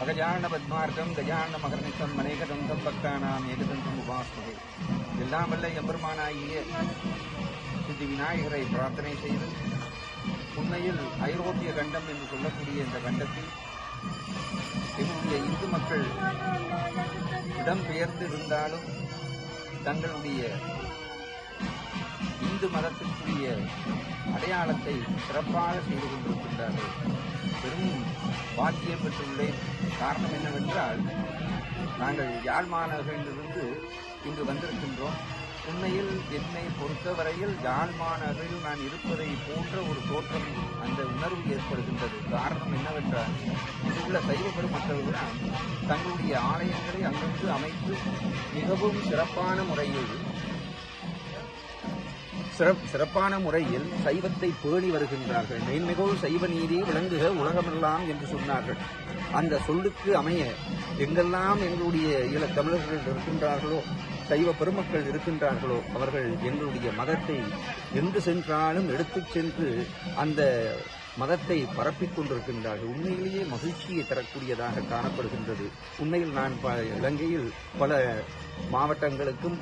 அகஜான பத்மார்க்கம் கஜான மகர்நிஷம் அநேகதந்தம் பக்தானாம் ஏகதந்தம் உபாஸ்மகே. எல்லாம் வல்ல எம்பெருமானாகிய சித்தி விநாயகரை பிரார்த்தனை செய்து, உண்மையில் ஐரோப்பிய கண்டம் என்று சொல்லக்கூடிய இந்த கண்டத்தில் எங்களுடைய இந்து மக்கள் இடம்பெயர்ந்து இருந்தாலும் தங்களுடைய இந்து மதத்திற்குரிய அடையாளத்தை சிறப்பாக செய்து கொண்டிருக்கின்றார்கள். பெரும் பாக்கியம் பெற்றுள்ளேன். காரணம் என்னவென்றால், நாங்கள் யாழ் மாநகரிலிருந்து இங்கு வந்திருக்கின்றோம். உண்மையில் என்னை பொறுத்தவரையில் யாழ் மாநகரில் நான் இருப்பதை போன்ற ஒரு தோற்றம், அந்த உணர்வு ஏற்படுகின்றது. காரணம் என்னவென்றால், இங்குள்ள சைவ பெருமக்கள் தங்களுடைய ஆலயங்களை அங்கங்கு அமைத்து மிகவும் சிறப்பான முறையில் சைவத்தை பேணி வருகின்றார்கள். மேன்மிகு சைவ நீதி விளங்குக உலகமெல்லாம் என்று சொன்னார்கள். அந்த சொல்லுக்கு அமைய எங்கெல்லாம் எங்களுடைய ஈழத் தமிழர்கள் இருக்கின்றார்களோ, சைவ பெருமக்கள் இருக்கின்றார்களோ, அவர்கள் எங்களுடைய மதத்தை எங்கு சென்றாலும் எடுத்துச் சென்று அந்த மதத்தை பரப்பிக் கொண்டிருக்கின்றார்கள். உண்மையிலேயே மகிழ்ச்சியை தரக்கூடியதாக காணப்படுகின்றது. உண்மையில் நான் இலங்கையில் பல மாவட்டங்களுக்கும்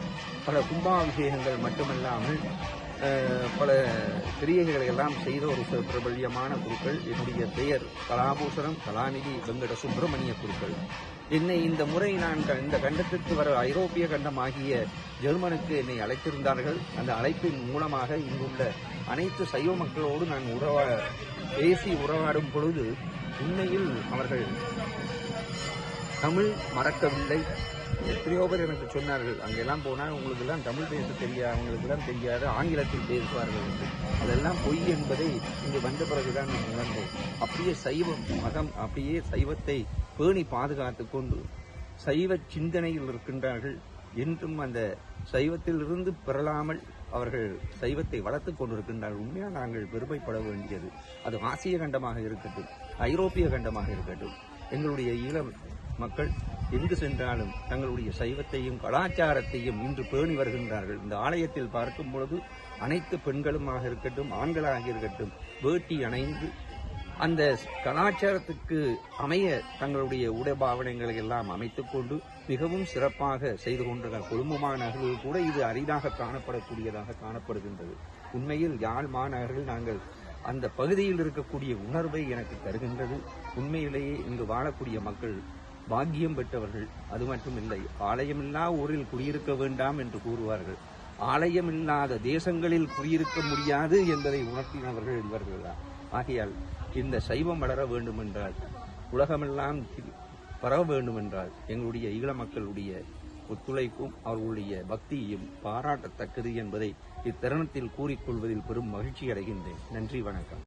பல கும்பாபிஷேகங்கள் மட்டுமல்லாமல் பல கிரியைகளை எல்லாம் செய்த ஒரு பிரபல்யமான குருக்கள். என்னுடைய பெயர் கலாபூஷணம் கலாநிதி வெங்கட சுப்பிரமணிய குருக்கள். என்னை இந்த முறை நான் இந்த கண்டத்திற்கு வர ஐரோப்பிய கண்டமாகிய ஜெர்மனுக்கு என்னை அழைத்திருந்தார்கள். அந்த அழைப்பின் மூலமாக இங்குள்ள அனைத்து சைவ மக்களோடு நான் பேசி உறவாடும் பொழுது உண்மையில் அவர்கள் தமிழ் மறக்கவில்லை. எத்தனையோ பேர் எனக்கு சொன்னார்கள், அங்கெல்லாம் போனால் உங்களுக்கு எல்லாம் தமிழ் பேச தெரியாது, அவங்களுக்கு எல்லாம் தெரியாது, ஆங்கிலத்தில் பேசுவார்கள் என்று. அதெல்லாம் பொய் என்பதை இங்கு வந்த பிறகுதான் நான் உணர்ந்தேன். அப்படியே சைவம் மதம், அப்படியே சைவத்தை பேணி பாதுகாத்து கொண்டு சைவ சிந்தனையில் இருக்கின்றார்கள். என்றும் அந்த சைவத்திலிருந்து பெறலாமல் அவர்கள் சைவத்தை வளர்த்துக் கொண்டிருக்கின்றார்கள். உண்மையாக நாங்கள் பெருமைப்பட வேண்டியது. அது ஆசிய கண்டமாக இருக்கட்டும், ஐரோப்பிய கண்டமாக இருக்கட்டும், எங்களுடைய ஈழ மக்கள் எங்கு சென்றாலும் தங்களுடைய சைவத்தையும் கலாச்சாரத்தையும் இன்று பேணி வருகின்றார்கள். இந்த ஆலயத்தில் பார்க்கும் பொழுது அனைத்து பெண்களுமாக இருக்கட்டும், ஆண்களாக இருக்கட்டும், வேட்டி அணைந்து அந்த கலாச்சாரத்துக்கு அமைய தங்களுடைய உடைபாவனைகளை எல்லாம் அமைத்துக் கொண்டு மிகவும் சிறப்பாக செய்து கொண்டிருக்கிற குடும்பமான நகரில் கூட இது அரிதாக காணப்படக்கூடியதாக காணப்படுகின்றது. உண்மையில் யாழ் மாநகரில் நாங்கள் அந்த பகுதியில் இருக்கக்கூடிய உணர்வை எனக்கு தருகின்றது. உண்மையிலேயே இங்கு வாழக்கூடிய மக்கள் பாக்கியம் பெற்றவர்கள். அது மட்டுமில்லை, ஆலயமில்லா ஊரில் குடியிருக்க வேண்டாம் என்று கூறுவார்கள். ஆலயமில்லாத தேசங்களில் குடியிருக்க முடியாது என்பதை உணர்த்தினவர்கள் இவர்கள்தான். ஆகையால் இந்த சைவம் வளர வேண்டுமென்றால், உலகமெல்லாம் பரவ வேண்டுமென்றால், எங்களுடைய ஈழ மக்களுடைய ஒத்துழைப்பும் அவர்களுடைய பக்தியும் பாராட்டத்தக்கது என்பதை இத்தருணத்தில் கூறிக்கொள்வதில் பெரும் மகிழ்ச்சி அடைகின்றேன். நன்றி, வணக்கம்.